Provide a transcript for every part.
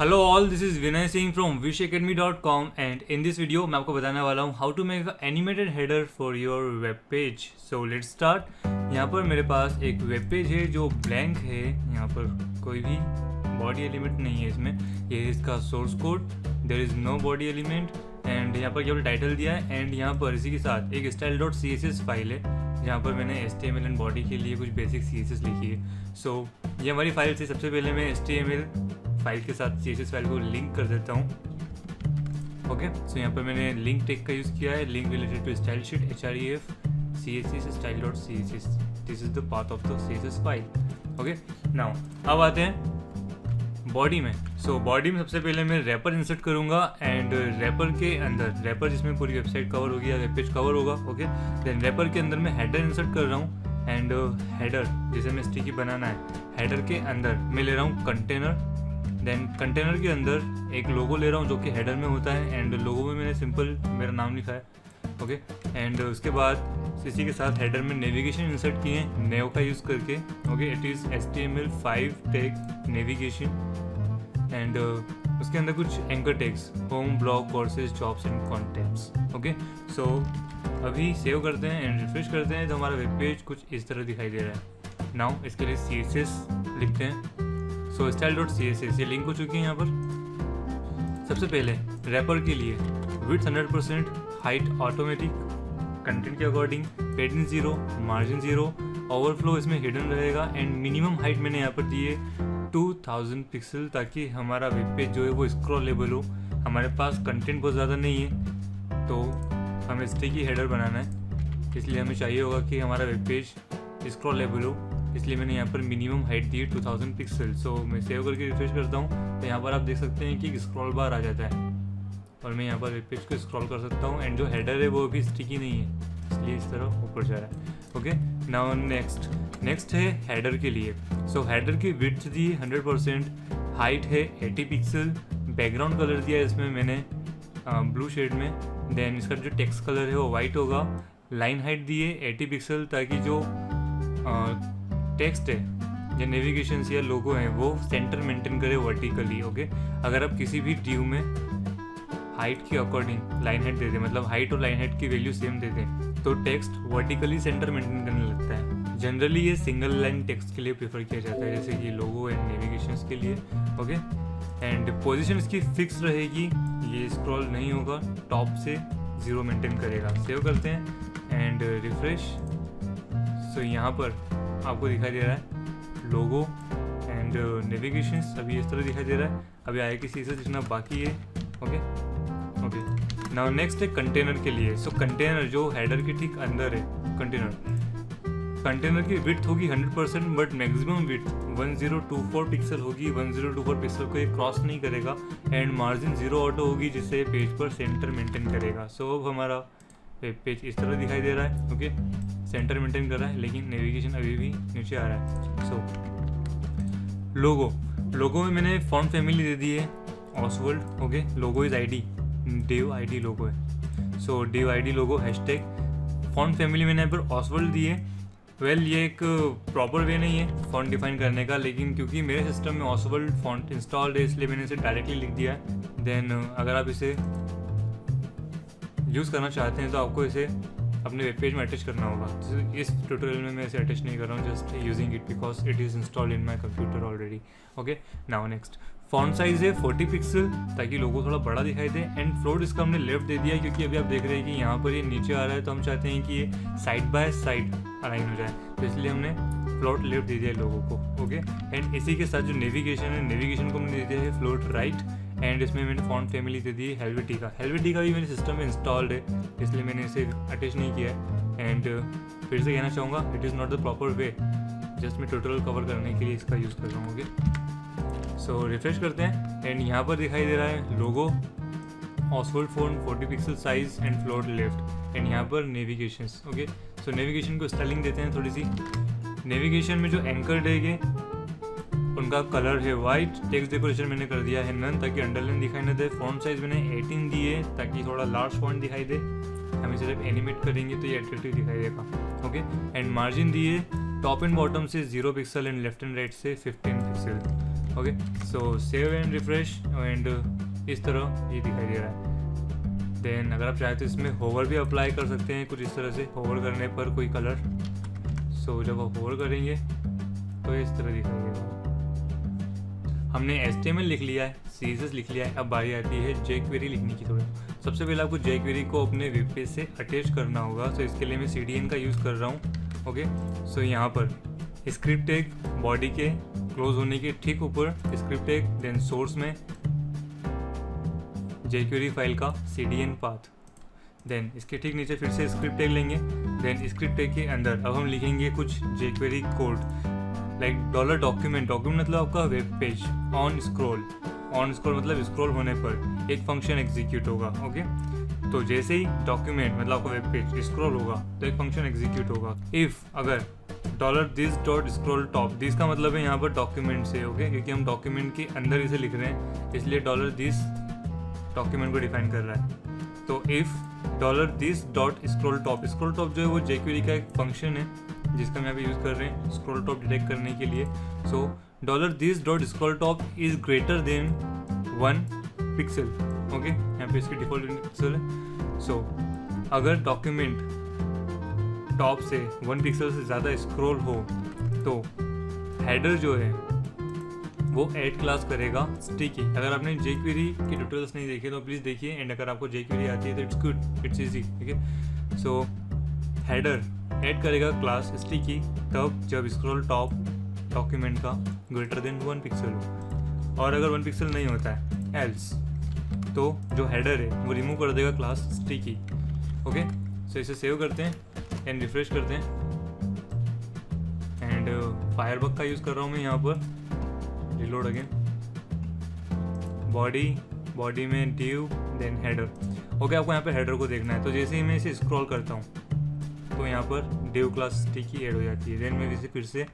Hello all, this is Vinay Singh from wishacademy.com and in this video मैं आपको बताने वाला हूँ how to make a animated header for your web page. So let's start. यहाँ पर मेरे पास एक वेब पेज है जो ब्लैंक है। यहाँ पर कोई भी बॉडी एलिमेंट नहीं है इसमें। ये है इसका source code, there is no body element and यहाँ पर केवल टाइटल दिया है एंड यहाँ पर इसी के साथ एक style.css फाइल है जहाँ पर मैंने HTML एंड बॉडी के लिए कुछ बेसिक CSS लिखी है। सो ये हमारी फाइल थी। सबसे पहले मैं HTML फाइल के साथ CSS फाइल को लिंक कर देता हूँ। ओके, सो यहाँ पर मैंने लिंक टेक का यूज़ किया है, link related to style sheet href css style.css। This is the path of the CSS file. Okay, now अब आते हैं बॉडी में। सो बॉडी में सबसे पहले मैं रैपर इंसर्ट करूंगा एंड रैपर के अंदर, रैपर जिसमें पूरी वेबसाइट कवर होगी या वेब पेज कवर होगा। ओके, देन रैपर के अंदर मैं हेडर इंसर्ट कर रहा हूँ एंड हेडर जिसे मैं स्टिकी बनाना है, हेडर के अंदर मैं ले रहा हूँ कंटेनर। देन कंटेनर के अंदर एक लोगो ले रहा हूँ जो कि हेडर में होता है एंड लोगो में मैंने सिंपल मेरा नाम लिखा है। ओके, एंड उसके बाद इसी के साथ हेडर में नेविगेशन इंसर्ट किए नेव का यूज़ करके। Okay, it is HTML5 tag navigation and उसके अंदर कुछ anchor tags, home, blog, courses, jobs and contents. Okay, so अभी सेव करते हैं एंड रिफ्रेश करते हैं तो हमारा वेब पेज कुछ इस तरह दिखाई दे रहा है। नाउ इसके लिए CSS लिखते हैं। सो style.css ये लिंक हो चुकी है यहाँ पर। सबसे पहले रैपर के लिए विड्थ 100%, हाइट ऑटोमेटिक, कंटेंट के अकॉर्डिंग, पेडिंग 0, मार्जिन 0, ओवरफ्लो इसमें हिडन रहेगा एंड मिनिमम हाइट मैंने यहाँ पर दी है 2000 पिक्सल ताकि हमारा वेब पेज जो है वो स्क्रॉलेबल हो। हमारे पास कंटेंट बहुत ज़्यादा नहीं है तो हमें स्टिकी हेडर बनाना है, इसलिए हमें चाहिए होगा कि हमारा वेब पेज स्क्रॉलेबल हो, इसलिए मैंने यहाँ पर मिनिमम हाइट दी है 2000 पिक्सल। सो मैं सेव करके रिफ्रेश करता हूँ तो यहाँ पर आप देख सकते हैं कि स्क्रॉल बार आ जाता है और मैं यहाँ पर वेब पेज को स्क्रॉल कर सकता हूँ एंड जो हेडर है वो भी स्टिकी नहीं है, इसलिए इस तरह ऊपर जा रहा है। ओके, नाउ नेक्स्ट है हेडर के लिए। सो हेडर की विड्थ दी 100%, हाइट है 80 पिक्सल, बैकग्राउंड कलर दिया है इसमें मैंने ब्लू शेड में। देन इसका जो टेक्स्ट कलर है वो वाइट होगा। लाइन हाइट दी है 80 पिक्सल ताकि जो टेक्स्ट है या नेविगेशन या लोगो है वो सेंटर मेंटेन करे वर्टिकली। ओके, अगर आप किसी भी ड्यू में हाइट के अकॉर्डिंग लाइन हाइट दे दें, मतलब हाइट और लाइन हाइट की वैल्यू सेम दे दें तो टेक्स्ट वर्टिकली सेंटर मेंटेन करने लगता है। जनरली ये सिंगल लाइन टेक्स्ट के लिए प्रेफर किया जाता है, जैसे कि लोगो एंड नेविगेशन के लिए। ओके, एंड पोजीशन इसकी फिक्स रहेगी, ये स्क्रॉल नहीं होगा, टॉप से 0 मेंटेन करेगा। सेव करते हैं एंड रिफ्रेश। सो यहाँ पर आपको दिखाई दे रहा है लोगो एंड नेविगेशन अभी इस तरह दिखाई दे रहा है। अभी आगे की CSS जितना बाकी है। ओके, नाउ नेक्स्ट है कंटेनर के लिए। सो कंटेनर जो हेडर के ठीक अंदर है, कंटेनर की विड्थ होगी 100% बट मैक्सिमम विड्थ 1024 पिक्सल होगी। 1024 पिक्सल को ये क्रॉस नहीं करेगा एंड मार्जिन 0 ऑटो होगी जिससे पेज पर सेंटर मेंटेन करेगा। सो अब हमारा वेब पेज इस तरह दिखाई दे रहा है। ओके, सेंटर मेंटेन कर रहा है लेकिन नेविगेशन अभी भी नीचे आ रहा है। सो लोगो में मैंने फॉन्ट फैमिली दे दी है Oswald. Okay, logo is ID, div ID लोगो है। सो div ID लोगो हैशटैग, फॉन्ट फैमिली मैंने यहाँ पर ऑसवर्ल्ड दी है। वेल ये एक प्रॉपर वे नहीं है फॉन्ट डिफाइन करने का, लेकिन क्योंकि मेरे सिस्टम में ऑसवर्ल्ड फॉन्ट इंस्टॉल्ड है इसलिए मैंने इसे डायरेक्टली लिख दिया है। देन अगर आप इसे यूज़ करना चाहते हैं तो आपको इसे अपने वेब पेज में अटैच करना होगा। इस ट्यूटोरियल में मैं इसे अटैच नहीं कर रहा हूँ, just using it because it is installed in my computer already. Okay, now next font size है 40 पिक्सल ताकि लोगो थोड़ा बड़ा दिखाई दे एंड फ्लोट इसका हमने लेफ्ट दे दिया क्योंकि अभी आप देख रहे हैं कि यहाँ पर ये नीचे आ रहा है तो हम चाहते हैं कि ये साइड बाय साइड अलाइन हो जाए, तो इसलिए हमने फ्लोट लेफ्ट दे दिया है लोगों को। ओके, एंड इसी के साथ जो नेविगेशन है, नेविगेशन को हमने दे दिया है फ्लोट राइट एंड इसमें मैंने फॉन्ट फैमिली दे दी है हेल्वेटिका। हेल्वेटिका भी मेरे सिस्टम में इंस्टॉल्ड है इसलिए मैंने इसे अटैच नहीं किया है। एंड फिर से कहना चाहूँगा it is not the proper way, just मैं ट्यूटोरियल कवर करने के लिए इसका यूज़ कर रहा हूँ। ओके, सो रिफ्रेश करते हैं एंड यहाँ पर दिखाई दे रहा है logo, Oswald font, 40 pixel size and float left and यहाँ पर नेविगेशन। ओके, सो नेविगेशन को स्टाइलिंग देते हैं थोड़ी सी। नेविगेशन में जो एंकर है उनका कलर है वाइट। टेक्स्ट डेकोरेशन मैंने कर दिया है नन ताकि अंडरलाइन दिखाई न दे। फॉन्ट साइज मैंने 18 दी है ताकि थोड़ा लार्ज फॉन्ट दिखाई दे। हम इसे जब एनिमेट करेंगे तो ये अट्रैक्टिव दिखाई देगा। ओके, एंड मार्जिन दिए टॉप एंड बॉटम से 0 pixel and left and right से 15 pixel. Okay, so save and refresh and इस तरह ये दिखाई दे रहा है। देन अगर आप चाहें तो इसमें होवर भी अप्लाई कर सकते हैं कुछ इस तरह से, होवर करने पर कोई कलर। सो जब आप होवर करेंगे तो इस तरह दिखाई देगा। हमने HTML लिख लिया है, CSS लिख लिया है, अब बारी आती है jQuery लिखने की। थोड़ा सबसे पहले आपको jQuery को अपने वेब पेज से अटैच करना होगा। सो इसके लिए मैं CDN का यूज़ कर रहा हूँ। ओके, सो यहाँ पर स्क्रिप्ट टैग बॉडी के क्लोज होने के ठीक ऊपर स्क्रिप्ट टैग, देन सोर्स में jQuery फाइल का CDN पाथ, देन इसके ठीक नीचे फिर से स्क्रिप्ट टैग लेंगे। देन स्क्रिप्ट टैग के अंदर अब हम लिखेंगे कुछ jQuery कोड लाइक $डॉक्यूमेंट मतलब आपका वेब पेज ऑन स्क्रॉल मतलब स्क्रॉल होने पर एक फंक्शन एग्जीक्यूट होगा। ओके, तो जैसे ही डॉक्यूमेंट मतलब आपका वेब पेज स्क्रॉल होगा तो एक फंक्शन एग्जीक्यूट होगा। इफ़ अगर $this.scrollTop, दिस का मतलब है यहाँ पर डॉक्यूमेंट से। ओके, क्योंकि हम डॉक्यूमेंट के अंदर इसे लिख रहे हैं इसलिए $this डॉक्यूमेंट को डिफाइन कर रहा है। तो इफ़ $this.scrollTop, स्क्रॉलटॉप जो है वो jQuery का एक फंक्शन है जिसका हम यहाँ पे यूज़ कर रहे हैं स्क्रॉल टॉप डिटेक्ट करने के लिए। सो $this.scrollTop is greater than 1 pixel. Okay, यहाँ पे इसकी डिफॉल्ट पिक्सल है। सो अगर डॉक्यूमेंट टॉप से 1 पिक्सल से ज़्यादा स्क्रॉल हो तो हेडर जो है वो ऐड क्लास करेगा स्टिकी। अगर आपने jQuery के ट्यूटोरियल्स नहीं देखे तो प्लीज़ देखिए, एंड अगर आपको jQuery आती है तो इट्स गुड, इट्स ईजी। ठीक है, सो हेडर ऐड करेगा क्लास स्टिकी तब जब स्क्रॉल टॉप डॉक्यूमेंट का ग्रेटर देन 1 पिक्सल हो, और अगर 1 पिक्सल नहीं होता है एल्स तो जो हेडर है वो रिमूव कर देगा क्लास स्टिकी। ओके, सो इसे सेव करते हैं एंड रिफ्रेश करते हैं। एंड फायरबग का यूज़ कर रहा हूँ मैं यहाँ पर। रिलोड अगेन, बॉडी में div देन हेडर। ओके, आपको यहाँ पर हेडर को देखना है। तो जैसे ही मैं इसे स्क्रॉल करता हूँ तो यहाँ पर div क्लास स्टिकी ऐड हो जाती है। देन मैं इसे फिर से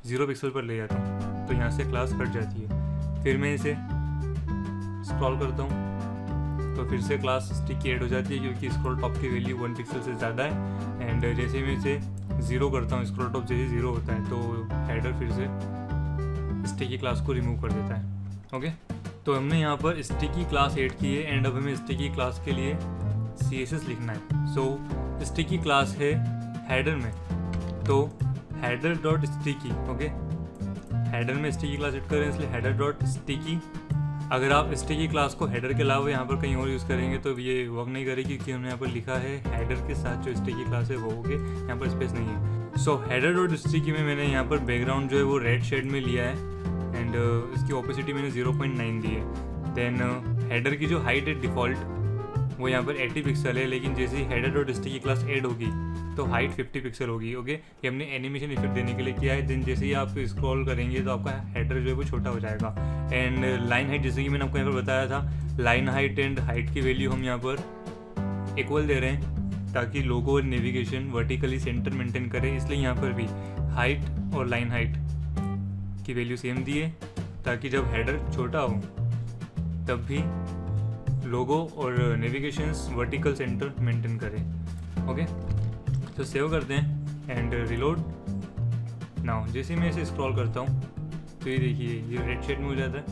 0 पिक्सल पर ले जाता हूँ तो यहाँ से क्लास हट जाती है। फिर मैं इसे स्क्रॉल करता हूँ तो फिर से क्लास स्टिकी ऐड हो जाती है क्योंकि स्क्रॉल टॉप की वैल्यू 1 पिक्सल से ज़्यादा है। एंड जैसे मैं इसे 0 करता हूँ, स्क्रॉल टॉप जैसे 0 होता है तो हेडर फिर से स्टिकी क्लास को रिमूव कर देता है। ओके, तो हमने यहाँ पर स्टिकी क्लास ऐड की है एंड अब हमें स्टिकी क्लास के लिए CSS लिखना है। सो स्टिकी क्लास है हेडर में, तो header dot sticky. Okay, header में स्टिकी क्लास ऐड करें इसलिए हेडर डॉट स्टिकी। अगर आप स्टिकी क्लास को हेडर के अलावा यहाँ पर कहीं और यूज़ करेंगे तो ये वर्क नहीं करेगी क्योंकि हमने यहाँ पर लिखा है हेडर के साथ जो स्टिकी क्लास है वो होगी, यहाँ पर स्पेस नहीं है। सो हेडर डॉट स्टिकी में मैंने यहाँ पर बैकग्राउंड जो है वो रेड शेड में लिया है एंड इसकी ओपेसिटी मैंने 0.9 दी है। देन हेडर की जो हाइट है डिफ़ॉल्ट वो यहाँ पर 80 पिक्सल है, लेकिन जैसे ही header dot sticky class add होगी तो हाइट 50 पिक्सल होगी। ओके, ये हमने एनिमेशन इफेक्ट देने के लिए किया है। देन जैसे ही आप स्क्रॉल करेंगे तो आपका हेडर जो है वो छोटा हो जाएगा। एंड लाइन हाइट, जैसे कि मैंने आपको यहाँ पर बताया था, लाइन हाइट एंड हाइट की वैल्यू हम यहाँ पर इक्वल दे रहे हैं ताकि लोगो और नेविगेशन वर्टिकली सेंटर मेंटेन करे। इसलिए यहाँ पर भी हाइट और लाइन हाइट की वैल्यू सेम दी है ताकि जब हेडर छोटा हो तब भी लोगो और नेविगेशंस वर्टिकल सेंटर मेंटेन करें। ओके, तो सेव करते हैं एंड रिलोड नाउ। जैसे मैं इसे स्क्रॉल करता हूँ तो ये देखिए ये रेड शेड में हो जाता है,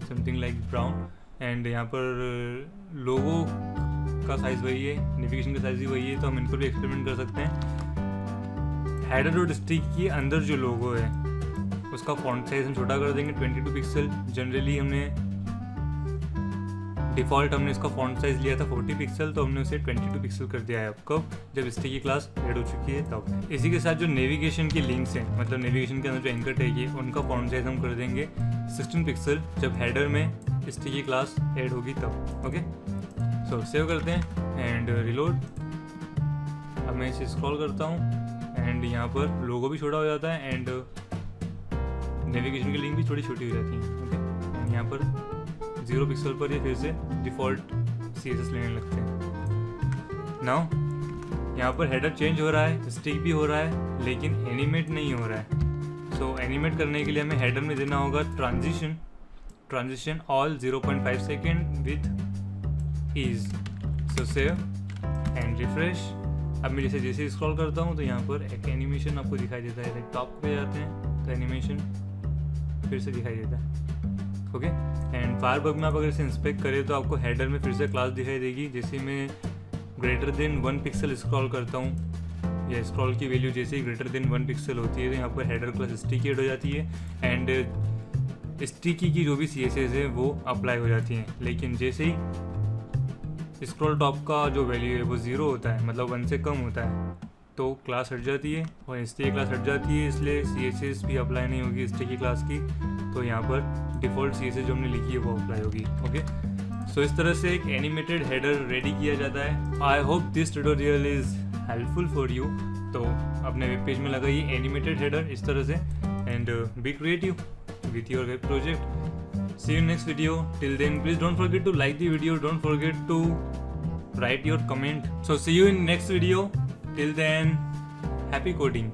समथिंग लाइक ब्राउन। एंड यहाँ पर लोगो का साइज़ वही है, नेविगेशन का साइज़ भी वही है, तो हम इन पर भी एक्सपेरिमेंट कर सकते हैं। हेडर डॉट स्टिकी के अंदर जो लोगो है उसका फॉन्ट साइज हम छोटा कर देंगे 22 पिक्सल। जनरली हमने डिफ़ॉल्ट हमने इसका फॉन्ट साइज लिया था 40 पिक्सल, तो हमने उसे 22 पिक्सल कर दिया है। कब? जब स्टिकी क्लास ऐड हो चुकी है तब। इसी के साथ जो नेविगेशन की लिंक्स हैं, मतलब नेविगेशन के अंदर जो एंकर टैग है उनका फॉन्ट साइज हम कर देंगे 16 पिक्सल जब हेडर में स्टिकी क्लास ऐड होगी तब। ओके, सो सेव करते हैं एंड रिलोड। अब मैं इसे स्क्रॉल करता हूँ एंड यहाँ पर लोगो भी छोटा हो जाता है एंड नेविगेशन की लिंक भी थोड़ी छोटी हो जाती है। ओके, एंड यहाँ पर 0 पिक्सल पर ये फिर से डिफ़ॉल्ट CSS लेने लगते हैं। नाउ यहाँ पर हेडर चेंज हो रहा है, स्टिक भी हो रहा है, लेकिन एनिमेट नहीं हो रहा है। सो एनिमेट करने के लिए हमें हेडर में देना होगा transition all 0.5 second with ease. So save and refresh. अब मैं जैसे स्क्रॉल करता हूँ तो यहाँ पर एक एनिमेशन आपको दिखाई देता है। टॉप पे जाते हैं तो एनिमेशन फिर से दिखाई देता है। ओके, एंड फायरबग में आप अगर इसे इंस्पेक्ट करें तो आपको हेडर में फिर से क्लास दिखाई देगी। जैसे मैं ग्रेटर देन 1 पिक्सल स्क्रॉल करता हूँ, या स्क्रॉल की वैल्यू जैसे ही ग्रेटर देन 1 पिक्सल होती है तो यहाँ पर हेडर क्लास स्टिकी ऐड हो जाती है, एंड स्टिकी की जो भी CSS है वो अप्लाई हो जाती हैं। लेकिन जैसे ही स्क्रॉल टॉप का जो वैल्यू है वो 0 होता है, मतलब 1 से कम होता है, तो क्लास हट जाती है, और स्टिकी क्लास हट जाती है, इसलिए CSS भी अप्लाई नहीं होगी स्टिकी क्लास की। तो यहाँ पर डिफ़ॉल्ट CSS जो हमने लिखी है वो अप्लाई होगी। ओके, सो इस तरह से एक एनिमेटेड हेडर रेडी किया जाता है। I hope this tutorial is helpful for you. तो अपने वेब पेज में लगाइए एनिमेटेड हेडर इस तरह से, and be creative with your web project. See you in next video. Till then, please don't forget to like the video. Don't forget to write your comment. So see you in next video. Till then, happy coding.